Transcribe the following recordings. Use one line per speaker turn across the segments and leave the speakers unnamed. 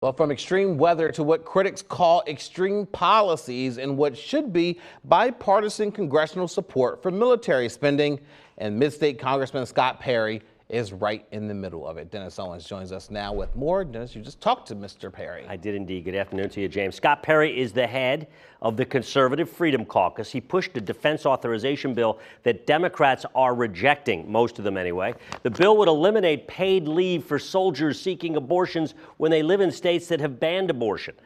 Well, from extreme weather to what critics call extreme policies and what should be bipartisan congressional support for military spending. And Mid-State Congressman Scott Perry is right in the middle of it. Dennis Owens joins us now with more. Dennis, you just talked to Mr. Perry.
I did indeed. Good afternoon to you, James. Scott Perry is the head of the Conservative Freedom Caucus. He pushed a defense authorization bill that Democrats are rejecting, most of them anyway. The bill would eliminate paid leave for soldiers seeking abortions when they live in states that have banned abortion.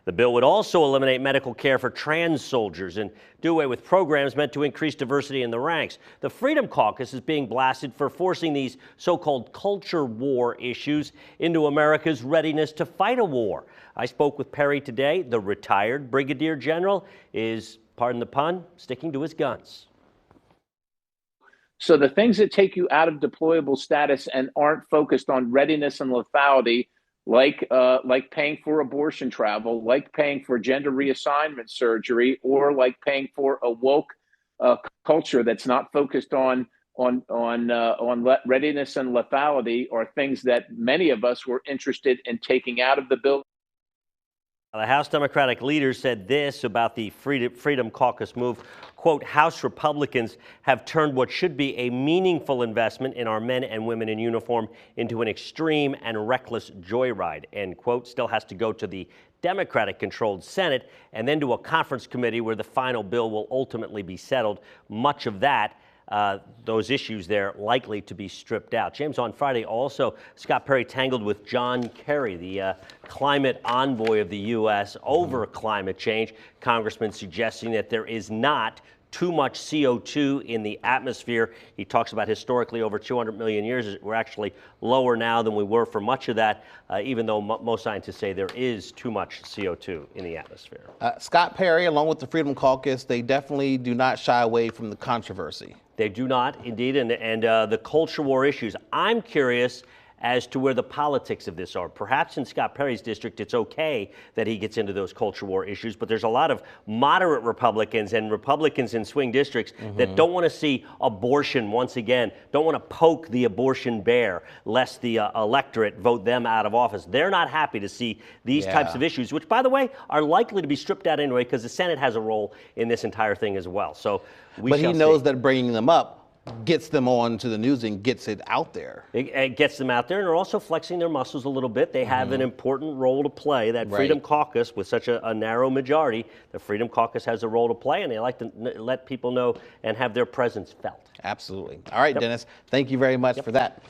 The bill would also eliminate medical care for trans soldiers and do away with programs meant to increase diversity in the ranks. The Freedom Caucus is being blasted for forcing these so-called culture war issues into America's readiness to fight a war. I spoke with Perry today. The retired brigadier general is, pardon the pun, sticking to his guns.
So the things that take you out of deployable status and aren't focused on readiness and lethality, like paying for abortion travel, like paying for gender reassignment surgery, or like paying for a woke culture that's not focused on readiness and lethality, are things that many of us were interested in taking out of the bill.
The House Democratic leader said this about the Freedom Caucus move, quote, House Republicans have turned what should be a meaningful investment in our men and women in uniform into an extreme and reckless joyride, end quote. Still has to go to the Democratic-controlled Senate and then to a conference committee where the final bill will ultimately be settled. Much of that those issues there likely to be stripped out. James, on Friday also, Scott Perry tangled with John Kerry, the climate envoy of the U.S. over climate change. Congressman suggesting that there is not too much CO2 in the atmosphere. He talks about historically over 200 million years. We're actually lower now than we were for much of that, even though most scientists say there is too much CO2 in the atmosphere.
Scott Perry, along with the Freedom Caucus, they definitely do not shy away from the controversy.
They do not, indeed, and the culture war issues. I'm curious as to where the politics of this are. Perhaps in Scott Perry's district, it's okay that he gets into those culture war issues, but there's a lot of moderate Republicans and Republicans in swing districts that don't want to see abortion once again, don't want to poke the abortion bear, lest the electorate vote them out of office. They're not happy to see these types of issues, which, by the way, are likely to be stripped out anyway, because the Senate has a role in this entire thing as well. So
but he knows that bringing them up gets them on to the news and gets it out there.
It gets them out there, and they're also flexing their muscles a little bit. They have an important role to play. That Freedom Caucus, with such a narrow majority, the Freedom Caucus has a role to play, and they like to let people know and have their presence felt.
Absolutely. All right, Dennis, thank you very much for that.